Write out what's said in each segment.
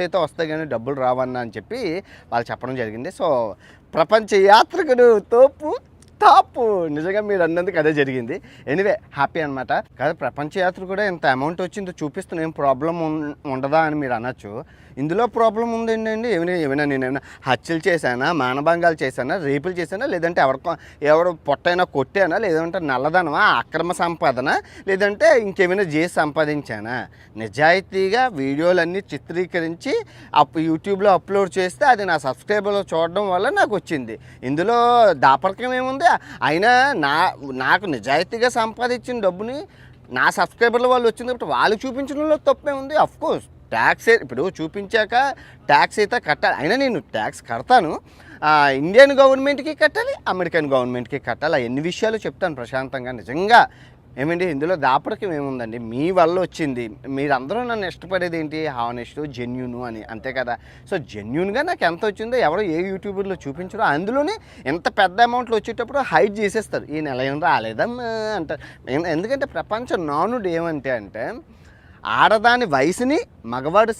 అయితే వస్తాయి కానీ డబ్బులు రావన్నా అని చెప్పి వాళ్ళు చెప్పడం జరిగింది. సో ప్రపంచ యాత్రికుడు తోపు టాపు నిజంగా మీరు అన్నందుకు అదే జరిగింది. ఎనీవే హ్యాపీ అనమాట. కాదు ప్రపంచ యాత్ర కూడా ఎంత అమౌంట్ వచ్చిందో చూపిస్తున్నా, ఏం ప్రాబ్లం ఉండదా అని మీరు అనొచ్చు. ఇందులో ప్రాబ్లం ఉందండి. ఏమైనా నేనేమైనా హత్యలు చేశానా, మానభంగాలు చేశానా, రేపులు చేశానా, లేదంటే ఎవరు పొట్టైనా కొట్టానా, లేదంటే నల్లదనమా, అక్రమ సంపాదన, లేదంటే ఇంకేమైనా చేసి సంపాదించానా? నిజాయితీగా వీడియోలన్నీ చిత్రీకరించి యూట్యూబ్లో అప్లోడ్ చేస్తే అది నా సబ్స్క్రైబర్లు చూడడం వల్ల నాకు వచ్చింది. ఇందులో దాపరికం ఏముంది? అయినా నాకు నిజాయితీగా సంపాదించిన డబ్బుని నా సబ్స్క్రైబర్ల వాళ్ళు వచ్చింది కాబట్టి వాళ్ళు చూపించడంలో తప్పే ఉంది. అఫ్కోర్స్ ట్యాక్స్ ఇప్పుడు చూపించాక ట్యాక్స్ అయితే కట్టాలి. అయినా నేను ట్యాక్స్ కడతాను. ఇండియన్ గవర్నమెంట్కి కట్టాలి, అమెరికన్ గవర్నమెంట్కి కట్టాలి. ఎన్ని విషయాలు చెప్తాను ప్రశాంతంగా. నిజంగా ఏమండి ఇందులో దాపరికం ఏముందండి? మీ వల్ల వచ్చింది. మీరందరూ నన్ను ఇష్టపడేది ఏంటి? హానెస్ట్, జెన్యూన్ అని, అంతే కదా. సో జెన్యూన్గా నాకు ఎంత వచ్చిందో ఎవరో ఏ యూట్యూబర్లో చూపించరు. అందులోనే ఎంత పెద్ద అమౌంట్లు వచ్చేటప్పుడు హైడ్ చేసేస్తారు. ఈ నెల ఏం రాలేదమ్మా అంటారు. ఎందుకంటే ప్రపంచం నానుడు ఏమంటే అంటే ఆడదాని వయసుని మగవాడు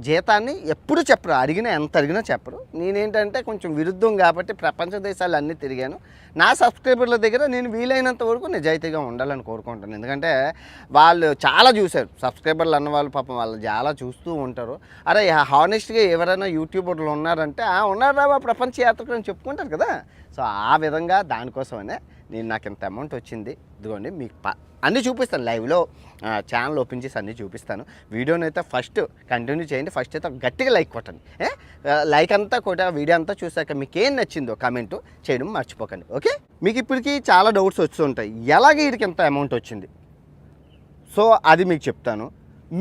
జీతాన్ని ఎప్పుడు చెప్పరు. ఎంత అడిగినా చెప్పరు. నేనేంటంటే కొంచెం విరుద్ధం కాబట్టి ప్రపంచ దేశాలు అన్నీ తిరిగాను. నా సబ్స్క్రైబర్ల దగ్గర నేను వీలైనంత వరకు నిజాయితీగా ఉండాలని కోరుకుంటాను. ఎందుకంటే వాళ్ళు చాలా చూశారు. సబ్స్క్రైబర్లు అన్నవాళ్ళు పాపం వాళ్ళు చాలా చూస్తూ ఉంటారు. అరే హానెస్ట్గా ఎవరైనా యూట్యూబర్లు ఉన్నారంటే ఉన్నారా ప్రపంచ యాత్రికులు అని చెప్పుకుంటారు కదా. సో ఆ విధంగా దానికోసమనే నాకు ఇంత అమౌంట్ వచ్చింది. ఇదిగోండి మీకు అన్నీ చూపిస్తాను. లైవ్లో ఛానల్ ఓపెన్ చేసి అన్నీ చూపిస్తాను. వీడియోని అయితే ఫస్ట్ కంటిన్యూ చేయండి. ఫస్ట్ అయితే గట్టిగా లైక్ కొట్టండి. లైక్ అంతా కూడా వీడియో అంతా చూసాక మీకు ఏం నచ్చిందో కామెంట్ చేయడం మర్చిపోకండి. ఓకే, మీకు ఇప్పటికీ చాలా డౌట్స్ వస్తుంటాయి. ఎలాగ వీడికి ఎంత అమౌంట్ వచ్చింది? సో అది మీకు చెప్తాను.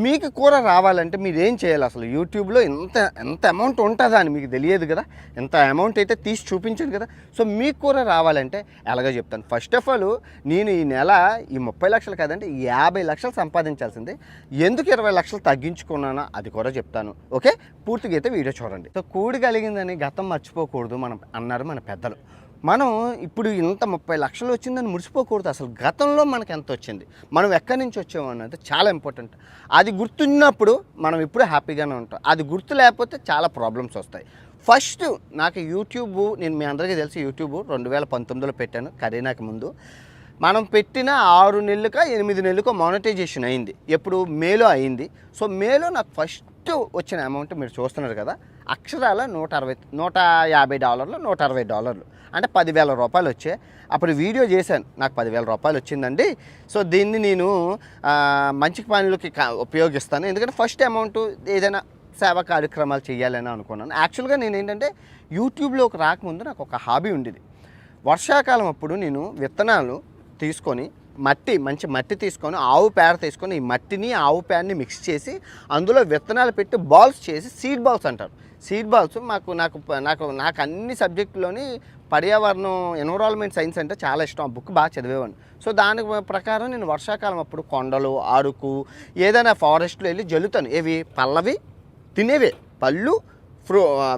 మీకు కూడా రావాలంటే మీరు ఏం చేయాలి? అసలు యూట్యూబ్లో ఎంత అమౌంట్ ఉంటుందా అని మీకు తెలియదు కదా. ఎంత అమౌంట్ అయితే తీసి చూపించదు కదా. సో మీకు కూడా రావాలంటే ఎలాగో చెప్తాను. ఫస్ట్ ఆఫ్ ఆల్ నేను ఈ నెల ఈ 30 లక్షలు కాదంటే 50 లక్షలు సంపాదించాల్సింది. ఎందుకు 20 లక్షలు తగ్గించుకున్నానో అది కూడా చెప్తాను. ఓకే, పూర్తిగా అయితే వీడియో చూడండి. సో కూడి కలిగిందని గతం మర్చిపోకూడదు మనం అన్నారు మన పెద్దలు. మనం ఇప్పుడు ఇంత 30 లక్షలు వచ్చిందని మురిసిపోకూడదు. అసలు గతంలో మనకు ఎంత వచ్చింది, మనం ఎక్కడి నుంచి వచ్చాము అన్నది చాలా ఇంపార్టెంట్. అది గుర్తున్నప్పుడు మనం ఇప్పుడు హ్యాపీగానే ఉంటాం. అది గుర్తు లేకపోతే చాలా ప్రాబ్లమ్స్ వస్తాయి. ఫస్ట్ నాకు యూట్యూబ్, నేను మీ అందరికీ తెలిసి యూట్యూబ్ 2019లో పెట్టాను, కరోనాకి ముందు. మనం పెట్టిన 6 నెలలకో 8 నెలలకో మానిటైజేషన్ అయింది. ఎప్పుడు మేలో అయింది. సో మేలో నాకు ఫస్ట్ వచ్చిన అమౌంట్ మీరు చూస్తున్నారు కదా, అక్షరాల $150 $160 అంటే 10,000 రూపాయలు వచ్చాయి. అప్పుడు వీడియో చేశాను, నాకు 10,000 రూపాయలు వచ్చిందండి. సో దీన్ని నేను మంచి పనులకి ఉపయోగిస్తాను. ఎందుకంటే ఫస్ట్ అమౌంట్ ఏదైనా సేవా కార్యక్రమాలు చేయాలని అనుకున్నాను. యాక్చువల్గా నేను ఏంటంటే యూట్యూబ్లోకి రాకముందు నాకు ఒక హాబీ ఉండేది. వర్షాకాలం అప్పుడు నేను విత్తనాలు తీసుకొని మంచి మట్టి తీసుకొని ఆవు పేడ తీసుకొని ఈ మట్టిని ఆవు పేడని మిక్స్ చేసి అందులో విత్తనాలు పెట్టి బాల్స్ చేసి సీడ్ బాల్స్ అంటారు. సీడ్ బాల్స్ నాకు అన్ని సబ్జెక్టులోని పర్యావరణం ఎన్విరాన్మెంట్ సైన్స్ అంటే చాలా ఇష్టం. ఆ బుక్ బాగా చదివేవాడిని. సో దాని ప్రకారం నేను వర్షాకాలం అప్పుడు కొండలు, అరకు, ఏదైనా ఫారెస్ట్లో వెళ్ళి జల్లుతాను. ఏవి పళ్ళవి తినేవే, పళ్ళు,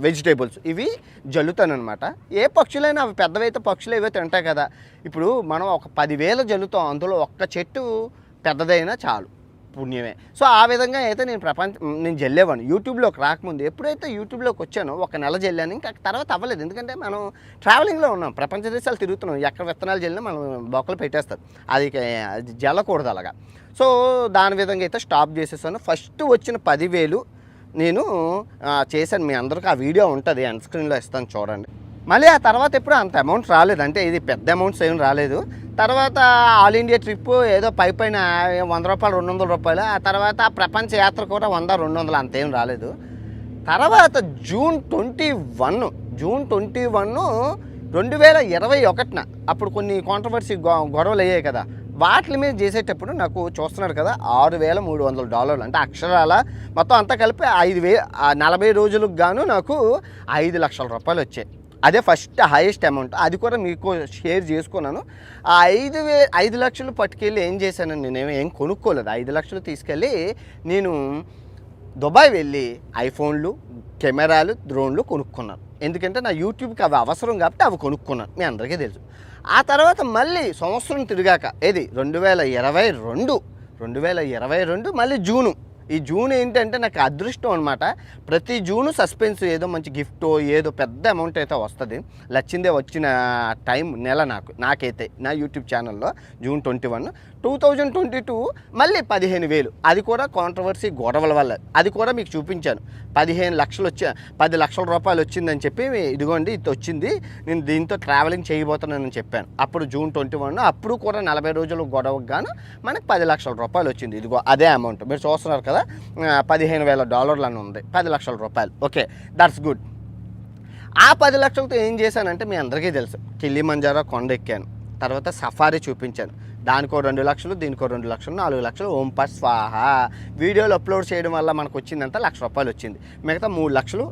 వెజిటేబుల్స్ ఇవి జల్లుతాను అనమాట. ఏ పక్షులైనా అవి పెద్దవైతే పక్షులు ఏవో తింటాయి కదా. ఇప్పుడు మనం ఒక 10,000 జల్లుతాం, అందులో ఒక్క చెట్టు పెద్దదైనా చాలు, పుణ్యమే. సో ఆ విధంగా అయితే నేను జల్లేవాడిని యూట్యూబ్లోకి రాకముందు. ఎప్పుడైతే యూట్యూబ్లోకి వచ్చానో ఒక నెల జల్లాను, ఇంకా తర్వాత అవ్వలేదు. ఎందుకంటే మనం ట్రావెలింగ్లో ఉన్నాం, ప్రపంచ దేశాలు తిరుగుతున్నాం. ఎక్కడ విత్తనాలు జల్లినా మనం బొక్కలు పెట్టేస్తారు, అది జల్లకూడదు అలాగా. సో దాని విధంగా అయితే స్టాప్ చేసేసాను. ఫస్ట్ వచ్చిన 10,000 నేను చేశాను. మీ అందరికీ ఆ వీడియో ఉంటుంది, ఎండ్ స్క్రీన్లో ఇస్తాను చూడండి. మళ్ళీ ఆ తర్వాత ఎప్పుడు అంత అమౌంట్ రాలేదు, అంటే ఇది పెద్ద అమౌంట్స్ ఏం రాలేదు. తర్వాత ఆల్ ఇండియా ట్రిప్ ఏదో పైన ₹100 $200. ఆ తర్వాత ప్రపంచ యాత్ర కూడా 100 200 అంతేం రాలేదు. తర్వాత జూన్ 21 2021 అప్పుడు కొన్ని కాంట్రవర్సీ గొడవలు అయ్యాయి కదా, వాటి మీద చేసేటప్పుడు నాకు చూస్తున్నారు కదా $6,300 అంటే అక్షరాల మొత్తం అంతా కలిపి 40 రోజులకు గాను నాకు 5 లక్షల రూపాయలు వచ్చాయి. అదే ఫస్ట్ హైయెస్ట్ అమౌంట్. అది కూడా మీకు షేర్ చేసుకున్నాను. ఆ 5 లక్షలు పట్టుకెళ్ళి ఏం చేశాను, నేనేం కొనుక్కోలేదు. 5 లక్షలు తీసుకెళ్ళి నేను దుబాయ్ వెళ్ళి ఐఫోన్లు, కెమెరాలు, డ్రోన్లు కొనుక్కున్నాను. ఎందుకంటే నా యూట్యూబ్కి అవి అవసరం కాబట్టి అవి కొనుక్కున్నాను, మీ అందరికీ తెలుసు. ఆ తర్వాత మళ్ళీ సంవత్సరం తిరిగాక ఏది 2022 మళ్ళీ జూను ఈ జూన్ ఏంటంటే నాకు అదృష్టం అనమాట. ప్రతి జూను సస్పెన్స్ ఏదో మంచి గిఫ్టో ఏదో పెద్ద అమౌంట్ అయితే వస్తుంది. లచ్చిందే వచ్చిన నెల నాకైతే నా యూట్యూబ్ ఛానల్లో జూన్ 21 2022 మళ్ళీ 15,000. అది కూడా కాంట్రవర్సీ గొడవల వల్ల. అది కూడా మీకు చూపించాను. 10 లక్షల రూపాయలు వచ్చిందని చెప్పి, ఇదిగోండి ఇది వచ్చింది, నేను దీంతో ట్రావెలింగ్ చేయబోతున్నానని చెప్పాను. అప్పుడు జూన్ 21 అప్పుడు కూడా 40 రోజులు గొడవకు గాను మనకు 10 లక్షల రూపాయలు వచ్చింది. ఇదిగో అదే అమౌంట్ మీరు చూస్తున్నారు కదా, $15,000 అని ఉంది, 10 లక్షల రూపాయలు. Okay, that's good. ఆ 10 లక్షలతో ఏం చేశానంటే మీ అందరికీ తెలుసు, కిలిమంజారో కొండ ఎక్కాను, తర్వాత సఫారీ చూపించాను, దానికో 2 లక్షలు, దీనికో 2 లక్షలు, 4 లక్షలు ఓం పర్ స్వాహ. వీడియోలు అప్లోడ్ చేయడం వల్ల మనకు వచ్చిందంటే ₹1,00,000 వచ్చింది. మిగతా 3 లక్షలు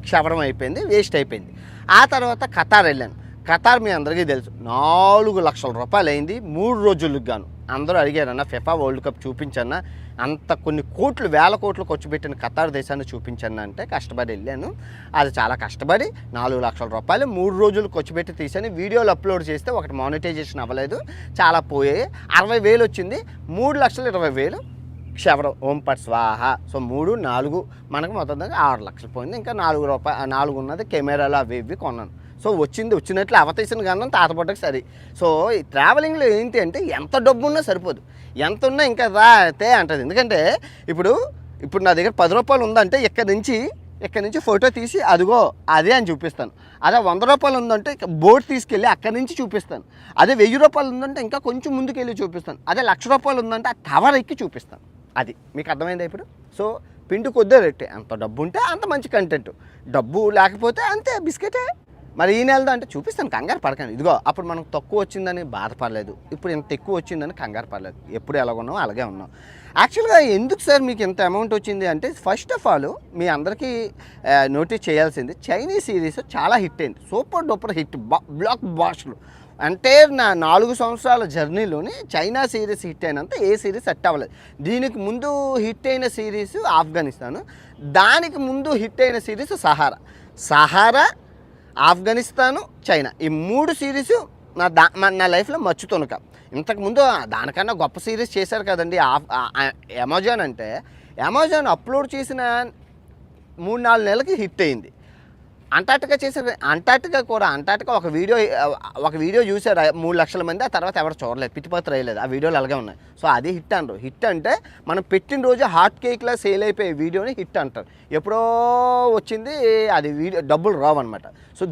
క్షవరం అయిపోయింది, వేస్ట్ అయిపోయింది. ఆ తర్వాత ఖతార్ వెళ్ళాను. ఖతార్ మీ అందరికీ తెలుసు, $4 లక్షల అయింది 3 రోజులకు గాను. అందరూ అడిగారన్న ఫిఫా వరల్డ్ కప్ చూపించన్నా, అంత కొన్ని కోట్లు వేల కోట్లు ఖర్చు పెట్టిన ఖతార్ దేశాన్ని చూపించన్నా అంటే కష్టపడి వెళ్ళాను. అది చాలా కష్టపడి $4 లక్షల 3 రోజులు ఖర్చు పెట్టి తీసాను. వీడియోలు అప్లోడ్ చేస్తే ఒకటి మానిటైజేషన్ అవ్వలేదు, చాలా పోయాయి. 60,000 వచ్చింది, 3,20,000 క్షవరం ఓం పర్ స్వాహ. సో 3, 4 మనకు మొత్తం దగ్గర 6 లక్షలు పోయింది. ఇంకా $4 ఉన్నది కెమెరాలు అవి ఇవి కొన్నాను. సో వచ్చినట్లు అవతీసిన గంధం తాతపడ్డకు సరి. సో ఈ ట్రావెలింగ్లో ఏంటి అంటే ఎంత డబ్బు ఉన్నా సరిపోదు, ఎంత ఉన్నా ఇంకా రాతే అంటది. ఎందుకంటే ఇప్పుడు నా దగ్గర ₹10 ఉందంటే ఇక్కడి నుంచి ఫోటో తీసి అదిగో అదే అని చూపిస్తాను. అదే ₹100 ఉందంటే బోట్ తీసుకెళ్ళి అక్కడి నుంచి చూపిస్తాను. అదే ₹1000 ఉందంటే ఇంకా కొంచెం ముందుకు వెళ్ళి చూపిస్తాను. అదే ₹1,00,000 ఉందంటే ఆ టవర్ ఎక్కి చూపిస్తాను. అది మీకు అర్థమైందా ఇప్పుడు? సో పిండి కొద్దే రెట్టే, అంత డబ్బు ఉంటే అంత మంచి కంటెంట్, డబ్బు లేకపోతే అంతే బిస్కెటే. మరి ఈ నెలదో అంటే చూపిస్తాను, కంగారు పడకండి. ఇదిగో అప్పుడు మనకు తక్కువ వచ్చిందని బాధపడలేదు, ఇప్పుడు ఇంత ఎక్కువ వచ్చిందని కంగారు పడలేదు. ఎప్పుడు ఎలా ఉన్నామో అలాగే ఉన్నాం. యాక్చువల్గా ఎందుకు సార్ మీకు ఇంత అమౌంట్ వచ్చింది అంటే, ఫస్ట్ ఆఫ్ ఆల్ మీ అందరికీ నోటీస్ చేయాల్సింది, చైనీస్ సిరీస్ చాలా హిట్ అయింది, సూపర్ డూపర్ హిట్, బ్లాక్ బాస్టర్లు. అంటే నా 4 సంవత్సరాల జర్నీలోని చైనా సిరీస్ హిట్ అయినంత ఏ సిరీస్ సెట్ అవ్వలేదు. దీనికి ముందు హిట్ అయిన సిరీస్ ఆఫ్ఘనిస్తాను, దానికి ముందు హిట్ అయిన సిరీస్ సహారా, ఆఫ్ఘనిస్తాను, చైనా. ఈ 3 సిరీసు నా లైఫ్లో మచ్చుతునక. ఇంతకుముందు దానికన్నా గొప్ప సిరీస్ చేశారు కదండి అమెజాన్. అంటే అమెజాన్ అప్లోడ్ చేసిన 3-4 నెలలకి హిట్ అయింది. అంటార్టికా చేశారు. అంటార్టికా ఒక వీడియో చూశారు 3 లక్షల మంది, ఆ తర్వాత ఎవరు చూడలేదు, పిచ్చిపత్ర వేయలేదు, ఆ వీడియోలు అలాగే ఉన్నాయి. సో అది హిట్ అంటారు. హిట్ అంటే మనం పెట్టిన రోజు హాట్ కేక్లా సేల్ అయిపోయే వీడియోని హిట్ అంటారు. ఎప్పుడో వచ్చింది అది వీడియో, డబ్బులు రావన్నమాట. సో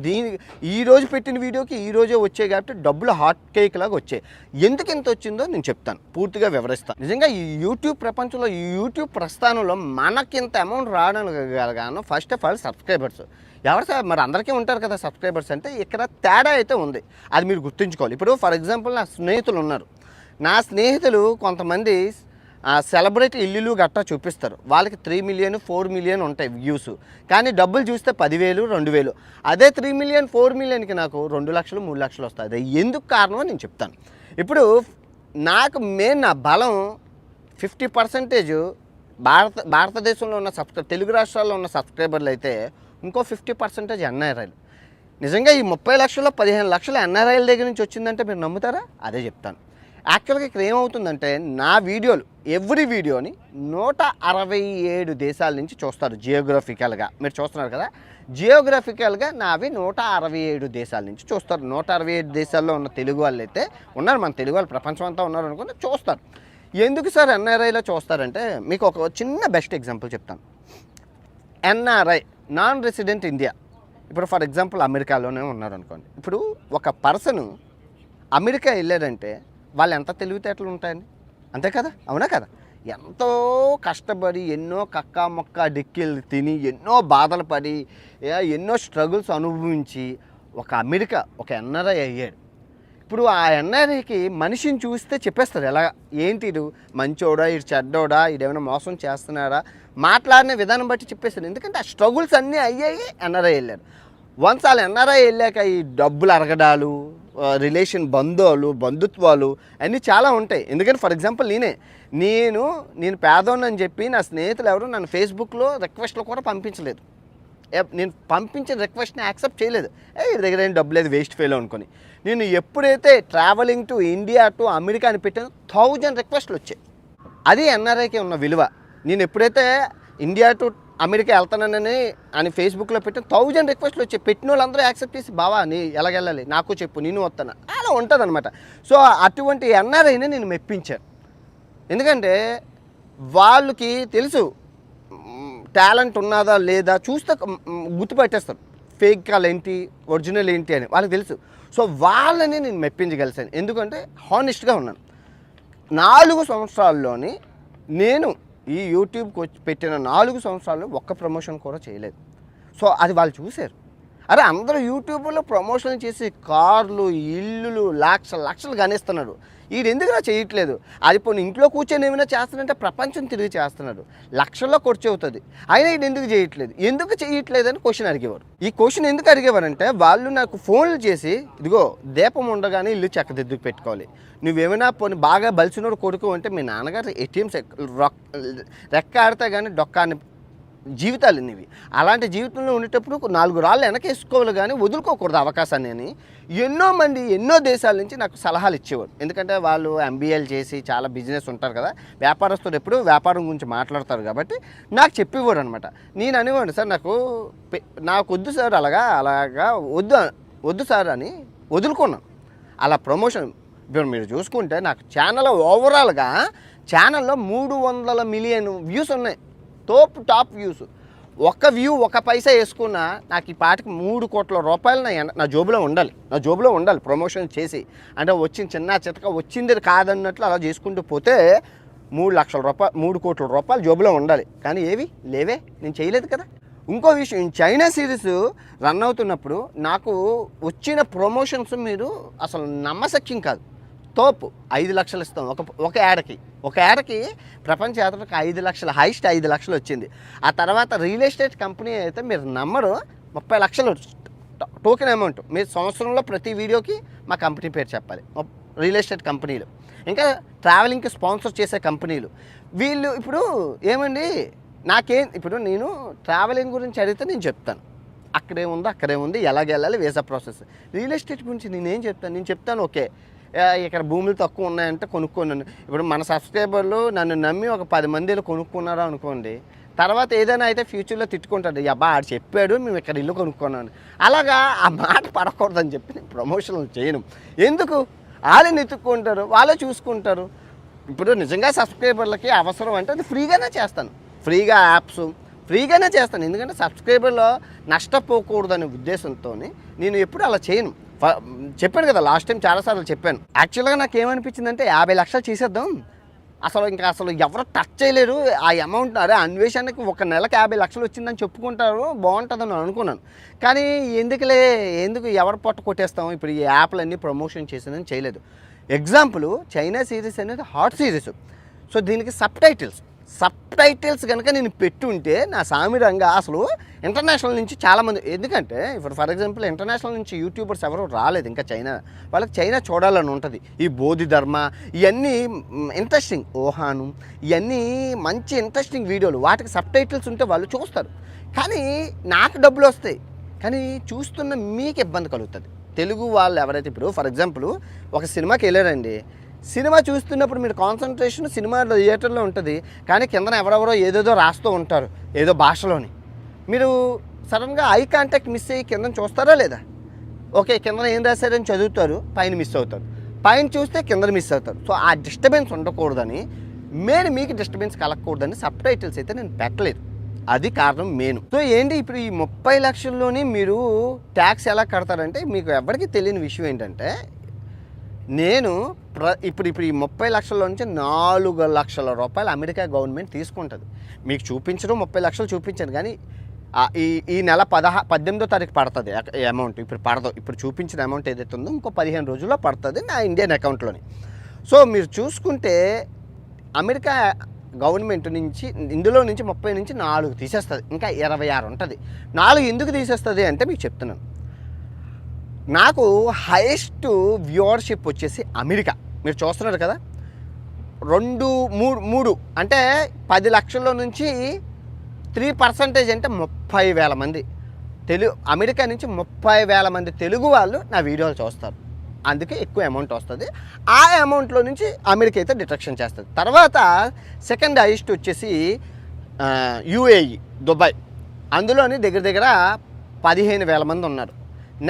ఈ రోజు పెట్టిన వీడియోకి ఈ రోజే వచ్చాయి కాబట్టి డబ్బులు హాట్ కేక్ లాగా వచ్చాయి. ఎందుకు ఎంత వచ్చిందో నేను చెప్తాను, పూర్తిగా వివరిస్తాను. నిజంగా ఈ యూట్యూబ్ ప్రపంచంలో, ఈ యూట్యూబ్ ప్రస్థానంలో మనకింత అమౌంట్ రావడానికి ఫస్ట్ ఆఫ్ ఆల్ సబ్స్క్రైబర్స్. ఎవరు సార్? మరి అందరికీ ఉంటారు కదా సబ్స్క్రైబర్స్. అంటే ఇక్కడ తేడా అయితే ఉంది, అది మీరు గుర్తుంచుకోవాలి. ఇప్పుడు ఫర్ ఎగ్జాంపుల్ నా స్నేహితులు ఉన్నారు. నా స్నేహితులు కొంతమంది సెలబ్రిటీ ఇల్లు గట్టా చూపిస్తారు, వాళ్ళకి 3 మిలియన్ 4 మిలియన్ ఉంటాయి వ్యూస్, కానీ డబ్బులు చూస్తే 10,000 2,000. అదే 3 మిలియన్ 4 మిలియన్కి నాకు 2 లక్షలు 3 లక్షలు వస్తాయి. అది ఎందుకు కారణమో నేను చెప్తాను. ఇప్పుడు నాకు నా బలం 50% భారతదేశంలో ఉన్న తెలుగు రాష్ట్రాల్లో ఉన్న సబ్స్క్రైబర్లు అయితే, ఇంకో 50% ఎన్ఆర్ఐలు. నిజంగా ఈ 30 లక్షల్లో 15 లక్షల ఎన్ఆర్ఐల దగ్గర నుంచి వచ్చిందంటే మీరు నమ్ముతారా? అదే చెప్తాను. యాక్చువల్గా ఇక్కడ ఏమవుతుందంటే, నా వీడియోలు ఎవ్రీ వీడియోని 167 దేశాల నుంచి చూస్తారు జియోగ్రఫికల్గా. మీరు చూస్తున్నారు కదా, జియోగ్రఫికల్గా నావి 167 దేశాల నుంచి చూస్తారు. 167 దేశాల్లో ఉన్న తెలుగు వాళ్ళు అయితే ఉన్నారు, మన తెలుగు వాళ్ళు ప్రపంచం అంతా ఉన్నారు అనుకుని చూస్తారు. ఎందుకు సార్ ఎన్ఆర్ఐలో చూస్తారంటే, మీకు ఒక చిన్న బెస్ట్ ఎగ్జాంపుల్ చెప్తాను. NRI, non resident India. ఇప్పుడు ఫర్ ఎగ్జాంపుల్ అమెరికాలోనే ఉన్నారు అనుకోండి. ఇప్పుడు ఒక పర్సన్ అమెరికా వెళ్ళాడంటే వాళ్ళు ఎంత తెలివితేటలు ఉంటాయని, అంతే కదా, అవునా కదా? ఎంతో కష్టపడి ఎన్నో కక్కా మొక్క డిక్కిలు తిని ఎన్నో బాధలు పడి ఎన్నో స్ట్రగుల్స్ అనుభవించి ఒక ఎన్ఆర్ఐ అయ్యాడు. ఇప్పుడు ఆ ఎన్ఆర్ఐకి మనిషిని చూస్తే చెప్పేస్తారు, ఎలా ఏంటి ఇడు మంచోడా, ఇడు చెడ్డోడా, ఇడేమైనా మోసం చేస్తున్నాడా, మాట్లాడిన విధానం బట్టి చెప్పేస్తారు. ఎందుకంటే ఆ స్ట్రగుల్స్ అన్నీ అయ్యాయి, ఎన్ఆర్ఐ వెళ్ళారు. వన్స్ వాళ్ళు ఎన్ఆర్ఐ వెళ్ళాక ఈ డబ్బులు అరగడాలు, రిలేషన్ బంధుత్వాలు అన్నీ చాలా ఉంటాయి. ఎందుకంటే ఫర్ ఎగ్జాంపుల్ నేను పేదోన్ని అని చెప్పి నా స్నేహితులు ఎవరు నన్ను ఫేస్బుక్లో రిక్వెస్ట్లు కూడా పంపించలేదు. నేను పంపించిన రిక్వెస్ట్ని యాక్సెప్ట్ చేయలేదు. వీడి దగ్గర ఏం డబ్బు లేదు, వేస్ట్ ఫెయిల్ అనుకొని. నేను ఎప్పుడైతే travelling to India to America అని పెట్టానో 1000 రిక్వెస్ట్లు వచ్చాయి. అది ఎన్ఆర్ఐకి ఉన్న విలువ. నేను ఎప్పుడైతే ఇండియా టు అమెరికా వెళ్తానని అని ఫేస్బుక్లో పెట్టిన 1000 రిక్వెస్ట్లు వచ్చాయి. పెట్టిన వాళ్ళందరూ యాక్సెప్ట్ చేసి బావా నీ ఎలాగెళ్ళాలి నాకు చెప్పు నేను వస్తాను అలా ఉంటుంది అనమాట. సో అటువంటి ఎన్ఆర్ఐని నేను మెప్పించాను. ఎందుకంటే వాళ్ళకి తెలుసు టాలెంట్ ఉన్నదా లేదా చూస్తే గుర్తుపట్టేస్తారు ఫేక్ కాల్ ఏంటి ఒరిజినల్ ఏంటి అని వాళ్ళకి తెలుసు. సో వాళ్ళని నేను మెప్పించగలిసాను. ఎందుకంటే హానెస్ట్గా ఉన్నాను. 4 సంవత్సరాల్లోని నేను ఈ యూట్యూబ్కి వచ్చి పెట్టిన 4 సంవత్సరాల్లో ఒక్క ప్రమోషన్ కూడా చేయలేదు. సో అది వాళ్ళు చూశారు. అరే అందరూ యూట్యూబ్లో ప్రమోషన్ చేసి కార్లు ఇల్లులు లక్షలు గణిస్తున్నాడు, వీడు ఎందుకులా చేయట్లేదు, అది పోనీ ఇంట్లో కూర్చొని ఏమైనా చేస్తానంటే ప్రపంచం తిరిగి చేస్తున్నాడు, లక్షల్లో ఖర్చు అవుతుంది, అయినా వీడు ఎందుకు చేయట్లేదు అని క్వశ్చన్ అడిగేవారు. ఈ క్వశ్చన్ ఎందుకు అడిగేవారంటే వాళ్ళు నాకు ఫోన్లు చేసి ఇదిగో దీపం ఉండగానే ఇల్లు చక్కదిద్దుకు పెట్టుకోవాలి, నువ్వేమైనా పోనీ బాగా బలిసినోడు కొడుకు అంటే మీ నాన్నగారు ఏటీఎంస్ రెక్క ఆడితే కానీ డొక్కాని జీవితాలు ఇవి. అలాంటి జీవితంలో ఉండేటప్పుడు 4 రాళ్ళు వెనకేసుకోవాలి కానీ వదులుకోకూడదు అవకాశాన్ని అని ఎన్నో దేశాల నుంచి నాకు సలహాలు ఇచ్చేవారు. ఎందుకంటే వాళ్ళు ఎంబీఏలు చేసి చాలా బిజినెస్ ఉంటారు కదా, వ్యాపారస్తులు ఎప్పుడు వ్యాపారం గురించి మాట్లాడతారు కాబట్టి నాకు చెప్పేవారు అనమాట. నేను అనేవాడు సార్ నాకు వద్దు సార్ అలాగా వద్దు సార్ అని వదులుకున్నాను. అలా ప్రమోషన్ ఇప్పుడు మీరు చూసుకుంటే నాకు ఛానల్ ఓవరాల్గా ఛానల్లో 300 మిలియన్ వ్యూస్ ఉన్నాయి, టాప్ వ్యూస్. ఒక్క వ్యూ 1 పైసా వేసుకున్నా నాకు ఈ పాటికి 3 కోట్ల రూపాయలు నా జోబులో ఉండాలి ప్రమోషన్ చేసి. అంటే వచ్చిన చిన్న చితక వచ్చింది కాదన్నట్లు అలా చేసుకుంటూ పోతే 3 కోట్ల రూపాయలు జోబులో ఉండాలి. కానీ ఏవి లేవే, నేను చేయలేదు కదా. ఇంకో విషయం, చైనా సిరీస్ రన్ అవుతున్నప్పుడు నాకు వచ్చిన ప్రమోషన్స్ మీరు అసలు నమ్మశక్యం కాదు. తోపు 5 లక్షలు ఇస్తాం ఒక యాడకి ప్రపంచ యాత్రకు 5 లక్షలు, హైస్ట్ 5 లక్షలు వచ్చింది. ఆ తర్వాత రియల్ ఎస్టేట్ కంపెనీ అయితే మీరు నమ్మరు 30 లక్షలు టోకెన్ అమౌంట్. మీరు సంవత్సరంలో ప్రతి వీడియోకి మా కంపెనీ పేరు చెప్పాలి. రియల్ ఎస్టేట్ కంపెనీలు, ఇంకా ట్రావెలింగ్కి స్పాన్సర్ చేసే కంపెనీలు వీళ్ళు. ఇప్పుడు ఏమండి ఇప్పుడు నేను ట్రావెలింగ్ గురించి అడిగితే నేను చెప్తాను అక్కడే ఉంది ఎలాగెళ్ళాలి వీసా ప్రాసెస్. రియల్ ఎస్టేట్ గురించి నేను చెప్తాను ఓకే ఇక్కడ భూములు తక్కువ ఉన్నాయంటే కొనుక్కున్నాను. ఇప్పుడు మన సబ్స్క్రైబర్లు నన్ను నమ్మి ఒక 10 మందిలో కొనుక్కున్నారా అనుకోండి, తర్వాత ఏదైనా అయితే ఫ్యూచర్లో తిట్టుకుంటాడు, అబ్బా ఆడు చెప్పాడు మేము ఇక్కడ ఇల్లు కొనుక్కున్నాను. అలాగా ఆ మాట పడకూడదని చెప్పి నేను ప్రమోషన్లు చేయను. ఎందుకు వాళ్ళని ఎత్తుక్కుంటారు, వాళ్ళే చూసుకుంటారు. ఇప్పుడు నిజంగా సబ్స్క్రైబర్లకి అవసరం అంటే అది ఫ్రీగానే చేస్తాను, ఫ్రీగానే చేస్తాను. ఎందుకంటే సబ్స్క్రైబర్లో నష్టపోకూడదనే ఉద్దేశంతో నేను ఎప్పుడు అలా చేయను. చెప్పాను కదా లాస్ట్ టైం చాలాసార్లు చెప్పాను. యాక్చువల్గా నాకు ఏమనిపించిందంటే 50 లక్షలు చేసేద్దాం, అసలు ఎవరు టచ్ చేయలేరు ఆ అమౌంట్. అరే అన్వేషణకి ఒక నెలకు 50 లక్షలు వచ్చిందని చెప్పుకుంటారు, బాగుంటుందని అనుకున్నాను. కానీ ఎందుకు ఎవరు పొట్ట కొట్టేస్తాం. ఇప్పుడు ఈ యాప్లన్నీ ప్రమోషన్ చేసిందని చేయలేదు. ఎగ్జాంపుల్ చైనా సిరీస్ అనేది హాట్ సిరీస్. సో దీనికి సబ్ టైటిల్స్ కనుక నేను పెట్టుంటే నా సామిరంగా అసలు ఇంటర్నేషనల్ నుంచి చాలామంది, ఎందుకంటే ఇప్పుడు ఫర్ ఎగ్జాంపుల్ ఇంటర్నేషనల్ నుంచి యూట్యూబర్స్ ఎవరు రాలేదు ఇంకా చైనా, వాళ్ళకి చైనా చూడాలని ఉంటుంది. ఈ బోధి ధర్మ ఇవన్నీ ఇంట్రెస్టింగ్, ఓహాను ఇవన్నీ మంచి ఇంట్రెస్టింగ్ వీడియోలు, వాటికి సబ్ టైటిల్స్ ఉంటే వాళ్ళు చూస్తారు. కానీ నాకు డబ్బులు వస్తాయి, కానీ చూస్తున్న మీకు ఇబ్బంది కలుగుతుంది. తెలుగు వాళ్ళు ఎవరైతే ఇప్పుడు ఫర్ ఎగ్జాంపుల్ ఒక సినిమాకి వెళ్ళారండి, సినిమా చూస్తున్నప్పుడు మీరు కాన్సన్ట్రేషన్ సినిమా థియేటర్లో ఉంటుంది, కానీ కిందన ఎవరెవరో ఏదేదో రాస్తూ ఉంటారు ఏదో భాషలోని. మీరు సడన్గా ఐ కాంటాక్ట్ మిస్ అయ్యి కింద చూస్తారా లేదా? ఓకే కింద ఏం రాశారని చదువుతారు, పైన మిస్ అవుతారు, పైన చూస్తే కింద మిస్ అవుతారు. సో ఆ డిస్టర్బెన్స్ ఉండకూడదని మీకు డిస్టర్బెన్స్ కలగకూడదని సబ్ టైటిల్స్ అయితే నేను పెట్టలేదు. అది కారణం మెయిన్. సో ఏంటి ఇప్పుడు ఈ 30 లక్షల్లోని మీరు ట్యాక్స్ ఎలా కడతారంటే మీకు ఎవరికి తెలియని విషయం ఏంటంటే నేను ఇప్పుడు ఈ 30 లక్షల్లో నుంచి 4 లక్షల రూపాయలు అమెరికా గవర్నమెంట్ తీసుకుంటుంది. మీకు చూపించడం 30 లక్షలు చూపించాను, కానీ ఈ నెల 18వ తారీఖు పడుతుంది అమౌంట్. ఇప్పుడు చూపించిన అమౌంట్ ఏదైతే ఉందో ఇంకో 15 రోజుల్లో పడుతుంది నా ఇండియన్ అకౌంట్లోని. సో మీరు చూసుకుంటే అమెరికా గవర్నమెంట్ నుంచి ఇందులో నుంచి 30 నుంచి 4 తీసేస్తుంది, ఇంకా 26 ఉంటుంది. 4 ఎందుకు తీసేస్తుంది అంటే మీకు చెప్తున్నాను. నాకు హైయెస్ట్ వ్యూవర్షిప్ వచ్చేసి అమెరికా, మీరు చూస్తున్నారు కదా, 3 అంటే 10 లక్షల్లో నుంచి 3% అంటే 30,000 మంది అమెరికా నుంచి 30,000 మంది తెలుగు వాళ్ళు నా వీడియోలు చూస్తారు. అందుకే ఎక్కువ అమౌంట్ వస్తుంది. ఆ అమౌంట్లో నుంచి అమెరికా అయితే డిటెక్షన్ చేస్తుంది. తర్వాత సెకండ్ హైయెస్ట్ వచ్చేసి యుఏఈ దుబాయ్, అందులోని దగ్గర దగ్గర 15,000 మంది ఉన్నారు.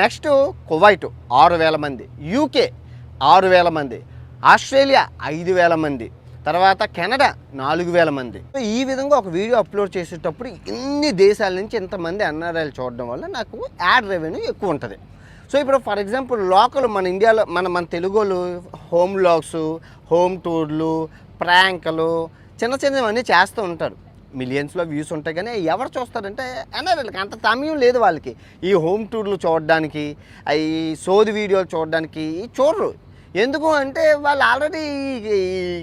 నెక్స్ట్ కువైట్ 6,000 మంది, యూకే 6,000 మంది, ఆస్ట్రేలియా 5,000 మంది, తర్వాత కెనడా 4,000 మంది. సో ఈ విధంగా ఒక వీడియో అప్లోడ్ చేసేటప్పుడు ఇన్ని దేశాల నుంచి ఇంతమంది ఎన్ఆర్ఐలు చూడడం వల్ల నాకు యాడ్ రెవెన్యూ ఎక్కువ ఉంటుంది. సో ఇప్పుడు ఫర్ ఎగ్జాంపుల్ లోకల్ మన ఇండియాలో మన తెలుగు వాళ్ళు హోమ్ వ్లాగ్స్, హోమ్ టూర్లు, ప్రాంకులు చిన్న చిన్నవన్నీ చేస్తూ ఉంటారు. మిలియన్స్లో వ్యూస్ ఉంటాయి, కానీ ఎవరు చూస్తారంటే ఎన్ఆర్ఐలకి అంత సమయం లేదు. వాళ్ళకి ఈ హోమ్ టూర్లు చూడడానికి, ఈ సోది వీడియోలు చూడడానికి చూడరు. ఎందుకు అంటే వాళ్ళు ఆల్రెడీ ఈ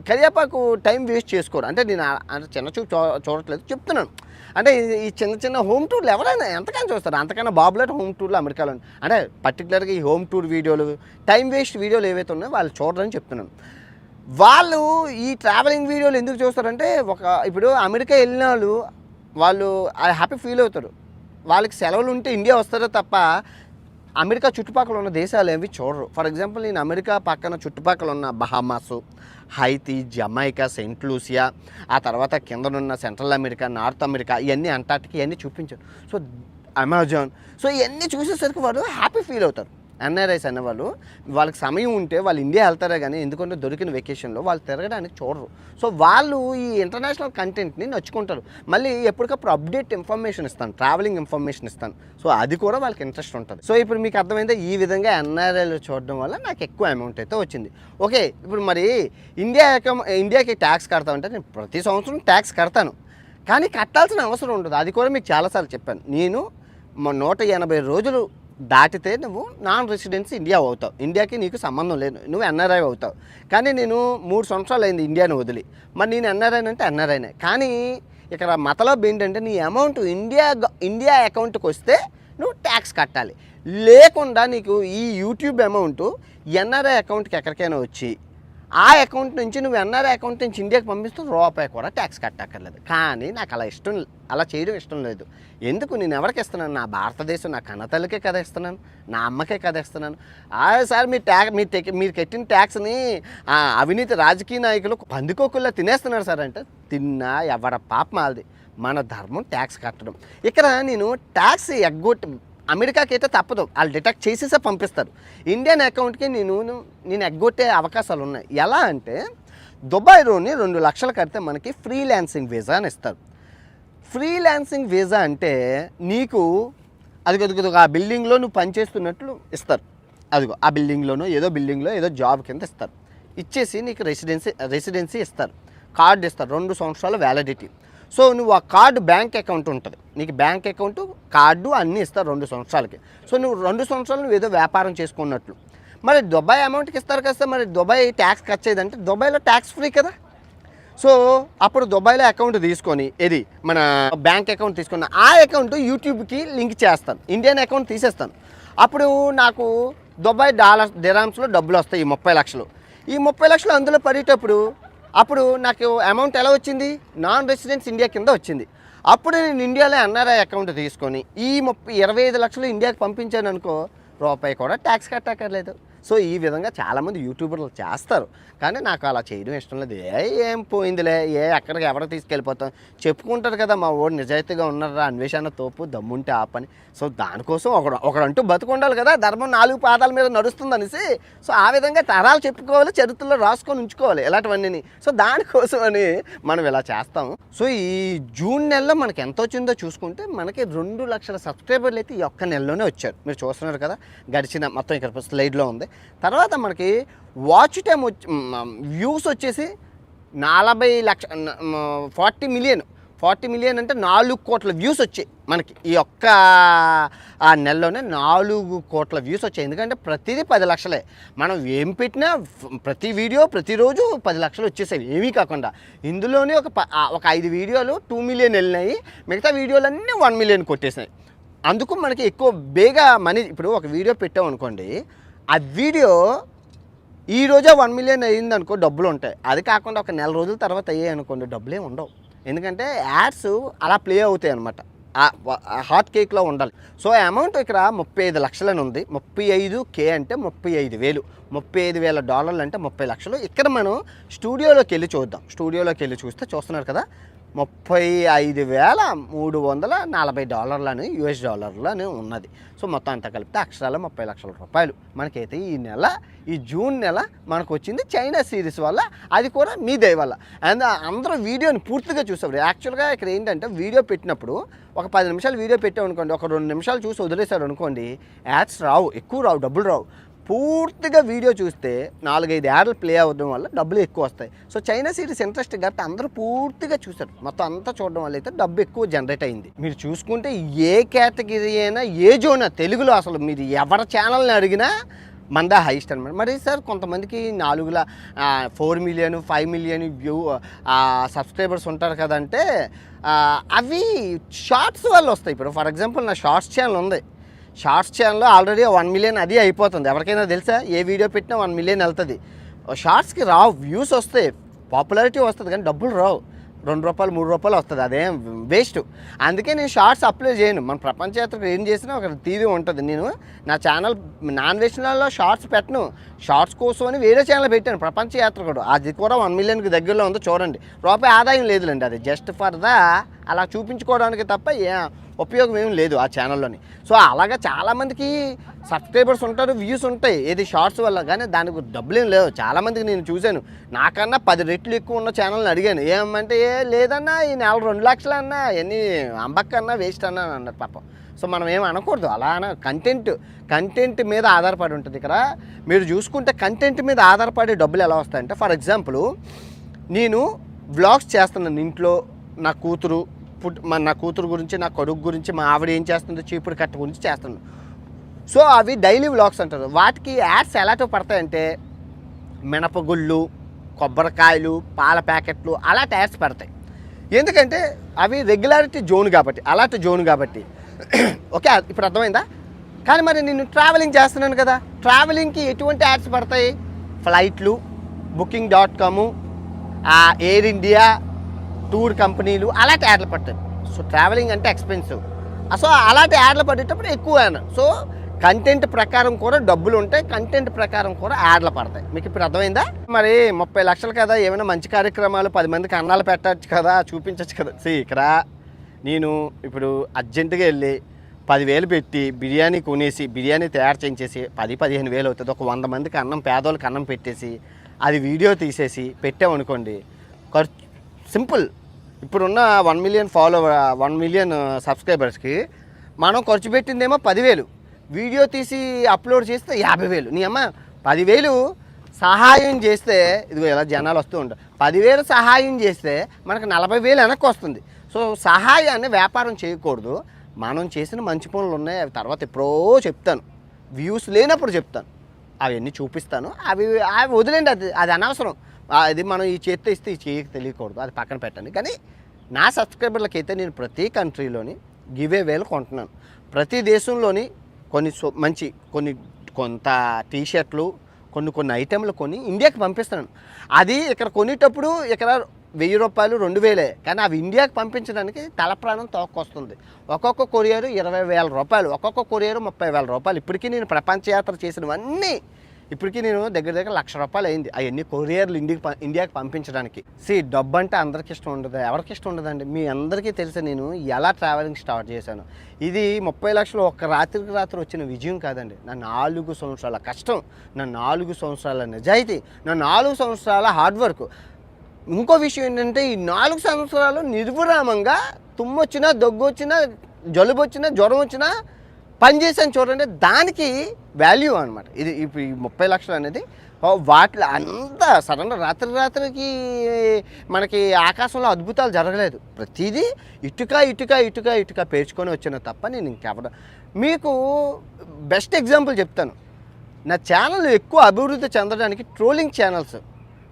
కరియాపాకు టైం వేస్ట్ చేసుకోరు. అంటే నేను అంటే చిన్న చూపు చూడట్లేదు, చెప్తున్నాను. అంటే ఈ చిన్న చిన్న హోమ్ టూర్లు ఎవరైనా ఎంతకైనా చూస్తారు. అంతకన్నా బాబులెట్ హోమ్ టూర్లు అమెరికాలో అంటే పర్టికులర్గా ఈ హోమ్ టూర్ వీడియోలు, టైం వేస్ట్ వీడియోలు ఏవైతే ఉన్నాయో వాళ్ళు చూడరని చెప్తున్నాను. వాళ్ళు ఈ ట్రావెలింగ్ వీడియోలు ఎందుకు చూస్తారంటే ఇప్పుడు అమెరికా వెళ్ళిన వాళ్ళు హ్యాపీ ఫీల్ అవుతారు. వాళ్ళకి సెలవులు ఉంటే ఇండియా వస్తారో తప్ప అమెరికా చుట్టుపక్కల ఉన్న దేశాలు ఏవి చూడరు. ఫర్ ఎగ్జాంపుల్ నేను అమెరికా పక్కన చుట్టుపక్కల ఉన్న బహామాసు, హైతీ, జమైకా, సెయింట్ లూసియా, ఆ తర్వాత కిందనున్న సెంట్రల్ అమెరికా, నార్త్ అమెరికా, ఇవన్నీ అంటార్టికా ఇవన్నీ చూపించారు. సో అమెజాన్, సో ఇవన్నీ చూసేసరికి వాళ్ళు హ్యాపీ ఫీల్ అవుతారు. ఎన్ఆర్ఐస్ అనేవాళ్ళు వాళ్ళకి సమయం ఉంటే వాళ్ళు ఇండియా వెళ్తారే, కానీ ఎందుకంటే దొరికిన వెకేషన్లో వాళ్ళు తిరగడానికి చూడరు. సో వాళ్ళు ఈ ఇంటర్నేషనల్ కంటెంట్ని నచ్చుకుంటారు. మళ్ళీ ఎప్పటికప్పుడు అప్డేట్ ఇన్ఫర్మేషన్ ఇస్తాను, ట్రావెలింగ్ ఇన్ఫర్మేషన్ ఇస్తాను. సో అది కూడా వాళ్ళకి ఇంట్రెస్ట్ ఉంటుంది. సో ఇప్పుడు మీకు అర్థమైందే, ఈ విధంగా ఎన్ఆర్ఐలు చూడడం వల్ల నాకు ఎక్కువ అమౌంట్ అయితే వచ్చింది. ఓకే, ఇప్పుడు మరి ఇండియాకి ట్యాక్స్ కడతామంటే నేను ప్రతి సంవత్సరం ట్యాక్స్ కడతాను, కానీ కట్టాల్సిన అవసరం ఉండదు. అది కూడా మీకు చాలాసార్లు చెప్పాను. నేను 180 రోజులు దాటితే నువ్వు నాన్ రెసిడెన్సీ ఇండియా అవుతావు. ఇండియాకి నీకు సంబంధం లేదు, నువ్వు ఎన్ఆర్ఐ అవుతావు. కానీ నేను 3 సంవత్సరాలు అయింది ఇండియాను వదిలి, మరి నేను ఎన్ఆర్ఐ అంటే ఎన్ఆర్ఐనే. కానీ ఇక్కడ మతలబ్ ఏంటంటే నీ అమౌంట్ ఇండియా అకౌంట్కి వస్తే నువ్వు ట్యాక్స్ కట్టాలి. లేకుండా నీకు ఈ యూట్యూబ్ అమౌంట్ ఎన్ఆర్ఐ అకౌంట్కి ఎక్కడికైనా వచ్చి ఆ అకౌంట్ నుంచి నువ్వు ఎన్ఆర్ఐ అకౌంట్ నుంచి ఇండియాకి పంపిస్తూ రూపాయి కూడా ట్యాక్స్ కట్టక్కర్లేదు. కానీ నాకు అలా చేయడం ఇష్టం లేదు. ఎందుకు? నేను ఎవరికి ఇస్తున్నాను? నా భారతదేశం, నా కన్నతల్లికే కదా ఇస్తున్నాను, నా అమ్మకే కదా ఇస్తున్నాను. సార్ మీరు కట్టిన ట్యాక్స్ని అవినీతి రాజకీయ నాయకులు పందికొక్కుల్లా తినేస్తున్నారు సార్ అంటే, తిన్నా ఎవడ పాపం వాళ్ళది. మన ధర్మం ట్యాక్స్ కట్టడం. ఇక్కడ నేను ట్యాక్స్ అమెరికాకి అయితే తప్పదు, వాళ్ళు డిటెక్ట్ చేసేసే పంపిస్తారు. ఇండియన్ అకౌంట్కి నేను ఎగ్గొట్టే అవకాశాలు ఉన్నాయి. ఎలా అంటే దుబాయ్లోని 2 లక్షలు కడితే మనకి ఫ్రీలాన్సింగ్ వీసా అని ఇస్తారు. ఫ్రీలాన్సింగ్ వీసా అంటే నీకు అదిగో ఆ బిల్డింగ్లో నువ్వు పనిచేస్తున్నట్లు ఇస్తారు. అదిగో ఆ బిల్డింగ్లోనో ఏదో జాబ్ కింద ఇస్తారు. ఇచ్చేసి నీకు రెసిడెన్సీ ఇస్తారు, కార్డు ఇస్తారు, 2 సంవత్సరాల వ్యాలిడిటీ. సో నువ్వు ఆ కార్డు బ్యాంక్ అకౌంట్ ఉంటుంది, నీకు బ్యాంక్ అకౌంట్ కార్డు అన్నీ ఇస్తారు 2 సంవత్సరాలకి. సో నువ్వు 2 సంవత్సరాలు నువ్వు ఏదో వ్యాపారం చేసుకున్నట్లు. మరి దుబాయ్ అమౌంట్కి ఇస్తారు కదా, మరి దుబాయ్ ట్యాక్స్ ఖర్చేదంటే దుబాయ్లో ట్యాక్స్ ఫ్రీ కదా. సో అప్పుడు దుబాయ్లో అకౌంట్ తీసుకొని మన బ్యాంక్ అకౌంట్ తీసుకున్న ఆ అకౌంట్ యూట్యూబ్కి లింక్ చేస్తాను, ఇండియన్ అకౌంట్ తీసేస్తాను. అప్పుడు నాకు దుబాయ్ దిరామ్స్లో డబ్బులు వస్తాయి, ఈ 30 లక్షలు. ఈ 30 లక్షలు అందులో పడేటప్పుడు అప్పుడు నాకు అమౌంట్ ఎలా వచ్చింది? నాన్ రెసిడెన్స్ ఇండియా కింద వచ్చింది. అప్పుడు నేను ఇండియాలో ఎన్ఆర్ఐ అకౌంట్ తీసుకొని ఈ 25 లక్షలు ఇండియాకి పంపించాను అనుకో, రూపాయి కూడా ట్యాక్స్ కట్టక్కర్లేదు. సో ఈ విధంగా చాలామంది యూట్యూబర్లు చేస్తారు, కానీ నాకు అలా చేయడం ఇష్టం లేదు. ఏం పోయిందిలే, ఎక్కడికి ఎవరికి తీసుకెళ్ళిపోతాం, చెప్పుకుంటారు కదా మా ఓడి నిజాయితీగా ఉన్నారా, అన్వేషణ తోపు, దమ్ముంటే ఆపని. సో దానికోసం ఒకడంటూ బతుకుండాలి కదా, ధర్మం 4 పాదాల మీద నడుస్తుంది అనేసి. సో ఆ విధంగా తరాలు చెప్పుకోవాలి, చరిత్రలో రాసుకొని ఉంచుకోవాలి ఇలాంటివన్నీ. సో దానికోసం అని మనం ఇలా చేస్తాం. సో ఈ జూన్ నెలలో మనకి ఎంత వచ్చిందో చూసుకుంటే మనకి 2 లక్షల సబ్స్క్రైబర్లు అయితే ఈ ఒక్క నెలలోనే వచ్చారు. మీరు చూస్తున్నారు కదా, గడిచిన మొత్తం ఇక్కడ స్లైడ్లో ఉంది. తర్వాత మనకి వాచ్ టైం వ్యూస్ వచ్చేసి 40 మిలియన్ అంటే 4 కోట్ల వ్యూస్ వచ్చాయి మనకి ఈ ఒక్క ఆ నెలలోనే. 4 కోట్ల వ్యూస్ వచ్చాయి. ఎందుకంటే ప్రతిదీ 10 లక్షలే. మనం ఏం పెట్టినా ప్రతి వీడియో ప్రతిరోజు 10 లక్షలు వచ్చేసాయి, ఏమీ కాకుండా. ఇందులోనే ఒక 5 వీడియోలు 2 మిలియన్ వెళ్ళినాయి, మిగతా వీడియోలన్నీ 1 మిలియన్ కొట్టేసినాయి. అందుకు మనకి ఎక్కువ బేగా మనీ. ఇప్పుడు ఒక వీడియో పెట్టాం అనుకోండి, ఆ వీడియో ఈరోజే 1 మిలియన్ అయ్యింది అనుకో, డబ్బులు ఉంటాయి. అది కాకుండా ఒక నెల రోజుల తర్వాత అయ్యాయి అనుకోండి, డబ్బులే ఉండవు. ఎందుకంటే యాడ్స్ అలా ప్లే అవుతాయి అనమాట, హాట్ కేక్లో ఉండాలి. సో అమౌంట్ ఇక్కడ 35 లక్షలని ఉంది. 35K అంటే 35,000, $35,000 అంటే 30 లక్షలు. ఇక్కడ మనం స్టూడియోలోకి వెళ్ళి చూద్దాం. స్టూడియోలోకి వెళ్ళి చూస్తే చూస్తున్నారు కదా, $35,340 US డాలర్లని ఉన్నది. సో మొత్తం అంతా కలిపితే అక్షరాల 30 లక్షల రూపాయలు మనకైతే ఈ జూన్ నెల మనకు వచ్చింది చైనా సిరీస్ వల్ల, అది కూడా మీ దయ వల్ల. అండ్ అందరూ వీడియోని పూర్తిగా చూసారు. యాక్చువల్గా ఇక్కడ ఏంటంటే వీడియో పెట్టినప్పుడు ఒక 10 నిమిషాలు వీడియో పెట్టామనుకోండి, ఒక 2 నిమిషాలు చూసి వదిలేశారు అనుకోండి, యాడ్స్ రావు, ఎక్కువ రావు, డబ్బులు రావు. పూర్తిగా వీడియో చూస్తే 4-5 యాడ్లు ప్లే అవ్వడం వల్ల డబ్బులు ఎక్కువ వస్తాయి. సో చైనా సిరీస్ ఇంట్రెస్ట్ కాబట్టి అందరూ పూర్తిగా చూశారు. మొత్తం అంతా చూడడం వల్ల అయితే డబ్బు ఎక్కువ జనరేట్ అయింది. మీరు చూసుకుంటే ఏ కేటగిరీ అయినా ఏ జోన్ తెలుగులో అసలు మీరు ఎవరి ఛానల్ని అడిగినా మందా హైయెస్ట్ అనమాట. మరి సార్ కొంతమందికి 4 మిలియన్ 5 మిలియన్ సబ్స్క్రైబర్స్ ఉంటారు కదంటే అవి షార్ట్స్ వల్ల వస్తాయి. ఇప్పుడు ఫర్ ఎగ్జాంపుల్ నా షార్ట్స్ ఛానల్ ఉంది. షార్ట్స్ ఛానల్లో ఆల్రెడీ 1 మిలియన్ అది అయిపోతుంది. ఎవరికైనా తెలుసా? ఏ వీడియో పెట్టినా 1 మిలియన్ వెళ్తుంది. షార్ట్స్కి రావు, వ్యూస్ వస్తాయి, పాపులారిటీ వస్తుంది, కానీ డబ్బులు రావు. ₹2 ₹3 వస్తుంది, అదేం వేస్ట్. అందుకే నేను షార్ట్స్ అప్లై చేయను. మన ప్రపంచ యాత్రకు ఏం చేసినా ఒక తీరు ఉంటుంది. నేను నా ఛానల్ నాన్ వెజ్లో షార్ట్స్ పెట్టను. షార్ట్స్ కోసం అని వేరే ఛానల్ పెట్టాను, ప్రపంచ యాత్ర కూడా. అది కూడా 1 మిలియన్కి దగ్గరలో ఉందో చూడండి. రూపాయి ఆదాయం లేదులేండి, అది జస్ట్ ఫర్ అలా చూపించుకోవడానికి తప్ప ఉపయోగం ఏం లేదు ఆ ఛానల్లోని. సో అలాగా చాలామందికి సబ్స్క్రైబర్స్ ఉంటారు, వ్యూస్ ఉంటాయి ఏది షార్ట్స్ వల్ల, కానీ దానికి డబ్బులు ఏం లేవు. చాలామందికి నేను చూశాను, నాకన్నా 10 రెట్లు ఎక్కువ ఉన్న ఛానల్ని అడిగాను, ఏమంటే లేదన్నా ఈ నెల 2 లక్షలు అన్నా ఎన్ని అంబక్కన్నా వేస్ట్ అన్నా అన్నారు పాపం. సో మనం ఏం అనకూడదు, అలా కంటెంట్ మీద ఆధారపడి ఉంటుంది. ఇక్కడ మీరు చూసుకుంటే కంటెంట్ మీద ఆధారపడే డబ్బులు ఎలా వస్తాయంటే, ఫర్ ఎగ్జాంపుల్ నేను వ్లాగ్స్ చేస్తున్నాను ఇంట్లో, నా కూతురు గురించి, నా కొడుకు గురించి, మా ఆవిడ ఏం చేస్తుందో చీపురు కట్ట గురించి చేస్తున్నాను. సో అవి డైలీ వ్లాగ్స్ అంటారు. వాటికి యాడ్స్ ఎలాంటివి పడతాయంటే మినపగుళ్ళు, కొబ్బరికాయలు, పాల ప్యాకెట్లు అలాంటి యాడ్స్ పడతాయి. ఎందుకంటే అవి రెగ్యులారిటీ జోన్ కాబట్టి, అలాంటి జోన్ కాబట్టి. ఓకే, ఇప్పుడు అర్థమైందా? కానీ మరి నేను ట్రావెలింగ్ చేస్తున్నాను కదా, ట్రావెలింగ్కి ఎటువంటి యాడ్స్ పడతాయి? ఫ్లైట్లు, Booking.com, ఎయిర్ ఇండియా, టూర్ కంపెనీలు అలాంటి యాడ్లు పడతాయి. సో ట్రావెలింగ్ అంటే ఎక్స్పెన్సివ్. సో అలాంటి యాడ్లు పడేటప్పుడు ఎక్కువ. సో కంటెంట్ ప్రకారం కూడా డబ్బులు ఉంటాయి, కంటెంట్ ప్రకారం కూడా యాడ్లు పడతాయి. మీకు ఇప్పుడు అర్థమైందా? మరి 30 లక్షలు కదా, ఏమైనా మంచి కార్యక్రమాలు 10 మందికి అన్నాలు పెట్టచ్చు కదా, చూపించచ్చు కదా. ఇక్కడ నేను ఇప్పుడు అర్జెంటుగా వెళ్ళి 10,000 పెట్టి బిర్యానీ కొనేసి, బిర్యానీ తయారు చేయించేసి 10-15 వేలు అవుతుంది. ఒక 100 మందికి అన్నం, పేదోళ్ళకి అన్నం పెట్టేసి అది వీడియో తీసేసి పెట్టామనుకోండి, ఖర్చు సింపుల్. ఇప్పుడున్న 1 మిలియన్ సబ్స్క్రైబర్స్కి మనం ఖర్చు పెట్టిందేమో 10,000, వీడియో తీసి అప్లోడ్ చేస్తే 50,000. నీ అమ్మ 10,000 సహాయం చేస్తే, ఇదిగో ఇలా జనాలు వస్తూ ఉంటారు, 10,000 సహాయం చేస్తే మనకు 40,000 వెనక్కి వస్తుంది. సో సహాయాన్ని వ్యాపారం చేయకూడదు. మనం చేసిన మంచి పనులు ఉన్నాయి, అవి తర్వాత ఎప్పుడో చెప్తాను, వ్యూస్ లేనప్పుడు చెప్తాను, అవన్నీ చూపిస్తాను. అవి వదిలేండి, అది అనవసరం. అది మనం ఈ చేతితో ఇస్తే ఈ చేయకి తెలియకూడదు, అది పక్కన పెట్టండి. కానీ నా సబ్స్క్రైబర్లకి అయితే నేను ప్రతి కంట్రీలోని గివేవేలు కొంటున్నాను. ప్రతి దేశంలోని కొంత టీషర్ట్లు, కొన్ని ఐటెంలు ఇండియాకి పంపిస్తున్నాను. అది ఇక్కడ కొనేటప్పుడు ఇక్కడ ₹1,000 2,000, కానీ అవి ఇండియాకి పంపించడానికి తల ప్రాణం తోక్కొస్తుంది. ఒక్కొక్క కొరియర్ ₹20,000, ఒక్కొక్క కొరియర్ ₹30,000. ఇప్పటికీ నేను ప్రపంచ యాత్ర చేసినవన్నీ ఇప్పటికీ నేను దగ్గర ₹1,00,000 అయింది అవన్నీ కొరియర్లు ఇండియాకి పంపించడానికి. డబ్బు అంటే అందరికీ ఇష్టం ఉండదు, ఎవరికి ఇష్టం ఉండదండి. మీ అందరికీ తెలుసు నేను ఎలా ట్రావెలింగ్ స్టార్ట్ చేశాను. ఇది 30 లక్షలు ఒక్క రాత్రికి రాత్రి వచ్చిన విజయం కాదండి. నా 4 సంవత్సరాల కష్టం, నా 4 సంవత్సరాల నిజాయితీ, నా 4 సంవత్సరాల హార్డ్ వర్క్. ఇంకో విషయం ఏంటంటే, ఈ 4 సంవత్సరాలు నిర్విరామంగా తుమ్మొచ్చినా, దగ్గు వచ్చినా, జలుబు వచ్చినా, జ్వరం వచ్చినా పనిచేసాను చూడండి, దానికి వాల్యూ అనమాట. ఇది ఇప్పుడు ఈ 30 లక్షలు అనేది వాటిలో అంతా సడన్గా రాత్రికి మనకి ఆకాశంలో అద్భుతాలు జరగలేదు. ప్రతిదీ ఇటుక పేర్చుకొని వచ్చిన తప్ప నేను ఇంకెవడ. మీకు బెస్ట్ ఎగ్జాంపుల్ చెప్తాను. నా ఛానల్ ఎక్కువ అభివృద్ధి చెందడానికి ట్రోలింగ్ ఛానల్స్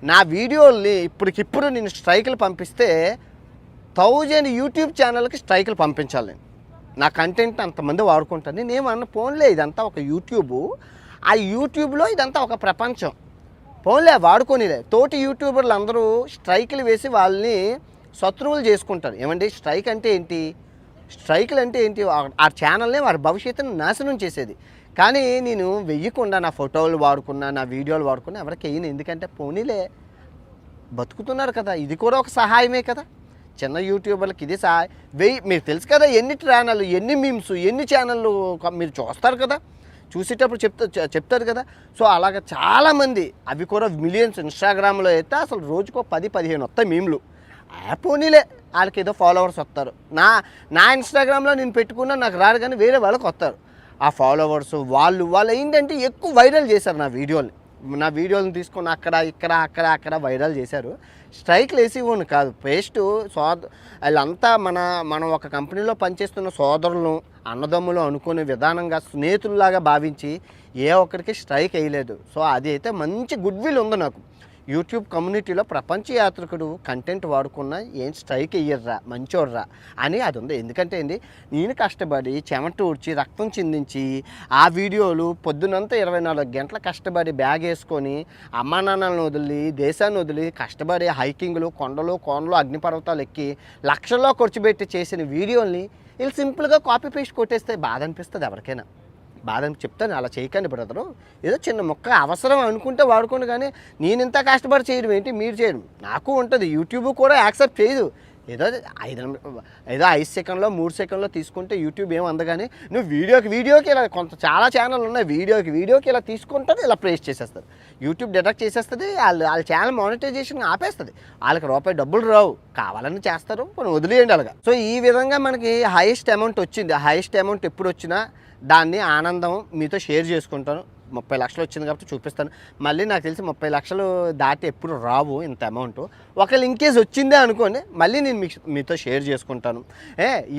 నా వీడియోల్ని ఇప్పటికిప్పుడు నేను స్ట్రైకులు పంపిస్తే 1000 యూట్యూబ్ ఛానల్కి స్ట్రైకులు పంపించాలి. నేను నా కంటెంట్ అంతమంది వాడుకుంటాను. నేనేమన్నా ఫోన్లే, ఇదంతా ఒక యూట్యూబు, ఆ యూట్యూబ్లో ఇదంతా ఒక ప్రపంచం. ఫోన్లే వాడుకోనిలే. తోటి యూట్యూబర్లు అందరూ స్ట్రైకులు వేసి వాళ్ళని శత్రువులు చేసుకుంటారు. ఏమండి స్ట్రైక్ అంటే ఏంటి? స్ట్రైకులు అంటే ఏంటి? ఆ ఛానల్ని వారి భవిష్యత్తును నాశనం చేసేది. కానీ నేను వెయ్యకుండా నా ఫోటోలు వాడుకున్నా, నా వీడియోలు వాడుకున్నా ఎవరికి వేయను. ఎందుకంటే పోనీలే, బతుకుతున్నారు కదా, ఇది కూడా ఒక సహాయమే కదా. చిన్న యూట్యూబర్లకి ఇది వెయ్యి మీకు తెలుసు కదా ఎన్ని ఛానళ్ళు ఎన్ని మీమ్స్ ఎన్ని ఛానళ్ళు మీరు చూస్తారు కదా, చూసేటప్పుడు చెప్తారు కదా. సో అలాగ చాలామంది అవి కూడా మిలియన్స్ ఇన్స్టాగ్రామ్లో అయితే అసలు రోజుకో 10-15 వస్తాయి మీమ్లు. పోనీలే వాళ్ళకి ఏదో ఫాలోవర్స్ వస్తారు. నా ఇన్స్టాగ్రామ్లో నేను పెట్టుకున్నా నాకు రాడు, కానీ వేరే వాళ్ళకి వస్తారు ఆ ఫాలోవర్స్. వాళ్ళు ఏంటంటే ఎక్కువ వైరల్ చేశారు నా వీడియోని తీసుకొని అక్కడ వైరల్ చేశారు. స్ట్రైక్లు వేసేవాడిని కాదు, పేస్ట్ వాళ్ళంతా మనం ఒక కంపెనీలో పనిచేస్తున్న సోదరులు అన్నదమ్ములు అనుకునే విధానంగా స్నేహితుల్లాగా భావించి ఏ ఒక్కరికి స్ట్రైక్ వేయలేదు. సో అది అయితే మంచి గుడ్ విల్ ఉంది నాకు యూట్యూబ్ కమ్యూనిటీలో. ప్రపంచ యాత్రికుడు కంటెంట్ వాడుకున్న ఏం స్ట్రైక్ వేయర్రా మంచోడ్రా అని అది ఉంది. ఎందుకంటే ఏంటి, నేను కష్టపడి చెమట ఊడ్చి రక్తం చిందించి ఆ వీడియోలు పొద్దునంతా 24 గంటల కష్టపడి బ్యాగ్ వేసుకొని అమ్మా నాన్నలను వదిలి దేశాన్ని వదిలి కష్టపడి హైకింగ్లు కొండలు అగ్నిపర్వతాలు ఎక్కి లక్షల్లో ఖర్చు పెట్టి చేసిన వీడియోల్ని వీళ్ళు సింపుల్గా కాపీ పేస్ట్ కొట్టేస్తే బాధ అనిపిస్తుంది ఎవరికైనా. చెప్తాను అలా చేయకండి బ్రదరు, ఏదో చిన్న మొక్క అవసరం అనుకుంటే వాడుకోండి, కానీ నేను ఇంత కష్టపడి చేయడం ఏంటి మీరు చేయడం. నాకు ఉంటుంది, యూట్యూబ్ కూడా యాక్సెప్ట్ చేయదు. ఏదో 5 సెకండ్లో 3 సెకండ్లో తీసుకుంటే యూట్యూబ్ ఏం అందగానే నువ్వు వీడియోకి ఇలా చాలా ఛానల్ ఉన్నాయి, వీడియోకి ఇలా తీసుకుంటారు, ఇలా ప్లేస్ చేసేస్తారు. యూట్యూబ్ డిడక్ట్ చేసేస్తుంది, వాళ్ళ ఛానల్ మానిటైజేషన్ ఆపేస్తుంది. వాళ్ళకి రూపాయి డబ్బులు రావు, కావాలని చేస్తారు, మనం వదిలేయండి అలాగా. సో ఈ విధంగా మనకి హైయెస్ట్ అమౌంట్ వచ్చింది. హైయెస్ట్ అమౌంట్ ఎప్పుడు వచ్చినా దాన్ని ఆనందం మీతో షేర్ చేసుకుంటాను. 30 లక్షలు వచ్చింది కాబట్టి చూపిస్తాను. మళ్ళీ నాకు తెలిసి 30 లక్షలు దాటి ఎప్పుడు రావు ఇంత అమౌంట్. ఒకవేళ ఇన్కేస్ వచ్చిందే అనుకోండి, మళ్ళీ నేను మీతో షేర్ చేసుకుంటాను.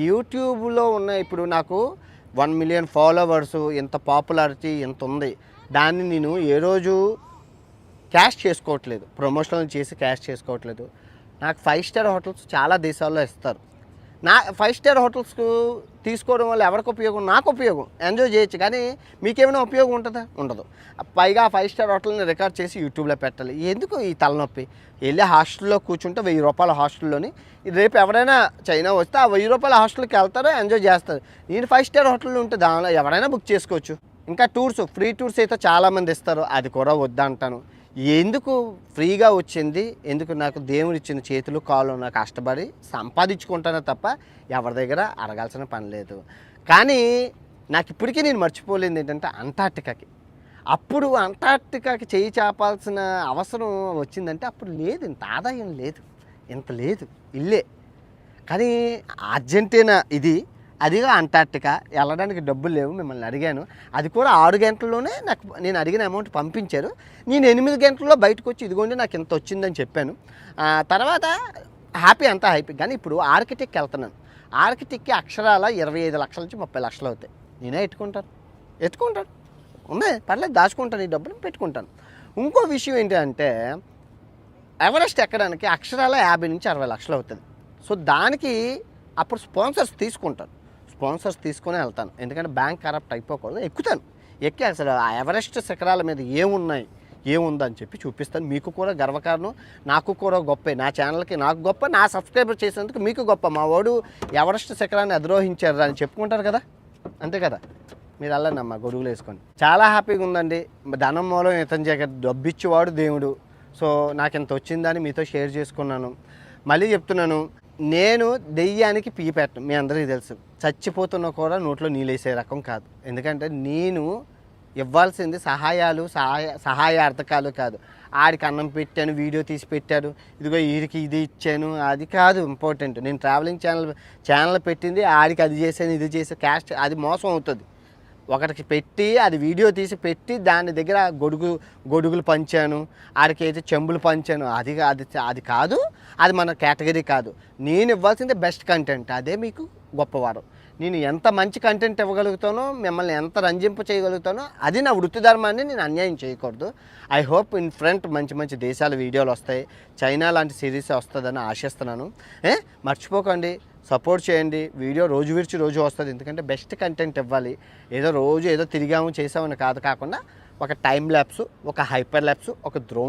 యూట్యూబ్లో ఉన్న ఇప్పుడు నాకు 1 మిలియన్ ఫాలోవర్స్, ఇంత పాపులారిటీ ఇంత ఉంది, దాన్ని నేను ఏ రోజు క్యాష్ చేసుకోవట్లేదు, ప్రమోషన్లు చేసి క్యాష్ చేసుకోవట్లేదు. నాకు 5 స్టార్ హోటల్స్ చాలా దేశాల్లో ఇస్తారు. 5 స్టార్ హోటల్స్కు తీసుకోవడం వల్ల ఎవరికి ఉపయోగం? నాకు ఉపయోగం, ఎంజాయ్ చేయొచ్చు, కానీ మీకేమైనా ఉపయోగం ఉంటుందా? ఉండదు. పైగా 5 స్టార్ హోటల్ని రికార్డ్ చేసి యూట్యూబ్లో పెట్టాలి. ఎందుకు ఈ తలనొప్పి? వెళ్ళి హాస్టల్లో కూర్చుంటే 1000 రూపాయల హాస్టల్లోని రేపు ఎవరైనా చైనా వస్తే ఆ 1000 రూపాయల హాస్టల్కి వెళ్తారో ఎంజాయ్ చేస్తారు. నేను 5 స్టార్ హోటల్లో ఉంటే దానిలో ఎవరైనా బుక్ చేసుకోవచ్చు. ఇంకా ఫ్రీ టూర్స్ అయితే చాలామంది ఇస్తారు, అది కూడా వద్దంటాను. ఎందుకు ఫ్రీగా వచ్చింది, ఎందుకు నాకు దేవుడు ఇచ్చిన చేతులు కాళ్ళు నాకు కష్టపడి సంపాదించుకుంటానే తప్ప ఎవరి దగ్గర అడగాల్సిన పని లేదు. కానీ నాకు ఇప్పటికీ నేను మర్చిపోలేదు ఏంటంటే అంటార్టికాకి చేయి చాపాల్సిన అవసరం వచ్చిందంటే అప్పుడు లేదు, ఇంత ఆదాయం లేదు, ఇంత లేదు, ఇల్లే. కానీ అర్జెంటీనా అదిగా అంటార్టికా వెళ్ళడానికి డబ్బులు లేవు. మిమ్మల్ని అడిగాను, అది కూడా 6 గంటల్లోనే నేను అడిగిన అమౌంట్ పంపించారు. నేను 8 గంటల్లో బయటకు వచ్చి ఇదిగోండి నాకు ఇంత వచ్చిందని చెప్పాను. తర్వాత అంతా హ్యాపీ. కానీ ఇప్పుడు ఆర్కిటెక్కి వెళ్తున్నాను. ఆర్కిటెక్కి అక్షరాల 25 లక్షల నుంచి 30 లక్షలు అవుతాయి. నేనే ఎత్తుకుంటాను ఉన్నాయి, పర్లేదు, దాచుకుంటాను, ఈ డబ్బులు పెట్టుకుంటాను. ఇంకో విషయం ఏంటంటే ఎవరెస్ట్ ఎక్కడానికి అక్షరాల 50 నుంచి 60 లక్షలు అవుతుంది. సో దానికి అప్పుడు స్పాన్సర్స్ తీసుకుని వెళ్తాను. ఎందుకంటే బ్యాంక్ కరప్ట్ అయిపోకూడదు. ఎక్కి అసలు ఆ ఎవరెస్ట్ శిఖరాల మీద ఏముందని చెప్పి చూపిస్తాను. మీకు కూడా గర్వకారణం, నాకు కూడా గొప్పే. నా ఛానల్కి నాకు గొప్ప, నా సబ్స్క్రైబర్ చేసేందుకు మీకు గొప్ప. మా వాడు ఎవరెస్ట్ శిఖరాన్ని అధిరోహించారు అని చెప్పుకుంటారు కదా, అంతే కదా. మీరు వెళ్ళండి అమ్మ గొడుగులు వేసుకొని. చాలా హ్యాపీగా ఉందండి. ధనం మూలం ఇతని జగత్, డబ్బిచ్చేవాడు దేవుడు. సో నాకు ఇంత వచ్చిందని మీతో షేర్ చేసుకున్నాను. మళ్ళీ చెప్తున్నాను, నేను దెయ్యానికి పీ పెట్టను, మీ అందరికీ తెలుసు. చచ్చిపోతున్నా కూడా నోట్లో నీళ్ళేసే రకం కాదు. ఎందుకంటే నేను ఇవ్వాల్సింది సహాయార్థకాలు కాదు. ఆడికి అన్నం పెట్టాను, వీడియో తీసి పెట్టాను, ఇదిగో వీడికి ఇది ఇచ్చాను, అది కాదు ఇంపార్టెంట్. నేను ట్రావెలింగ్ ఛానల్ పెట్టింది ఆడికి అది చేశాను, ఇది చేశాను, క్యాస్ట్ అది మోసం అవుతుంది. ఒకటికి పెట్టి అది వీడియో తీసి పెట్టి దాని దగ్గర గొడుగులు పంచాను, ఆడికి అయితే చెంబులు పంచాను, అది కాదు, అది మన కేటగిరీ కాదు. నేను ఇవ్వాల్సింది బెస్ట్ కంటెంట్, అదే మీకు గొప్పవారు. నేను ఎంత మంచి కంటెంట్ ఇవ్వగలుగుతానో, మిమ్మల్ని ఎంత రంజింప చేయగలుగుతానో అది నా వృత్తి ధర్మాన్ని నేను అన్యాయం చేయకూడదు. ఐ హోప్ ఇన్ ఫ్రంట్ మంచి దేశాల వీడియోలు వస్తాయి, చైనా లాంటి సిరీస్ వస్తుందని ఆశిస్తున్నాను. మర్చిపోకండి, సపోర్ట్ చేయండి. వీడియో రోజు విడిచి రోజు వస్తుంది, ఎందుకంటే బెస్ట్ కంటెంట్ ఇవ్వాలి. ఏదో రోజు ఏదో తిరిగాము చేసామని కాకుండా ఒక టైం ల్యాప్స్, ఒక హైపర్ ల్యాప్స్, ఒక డ్రోన్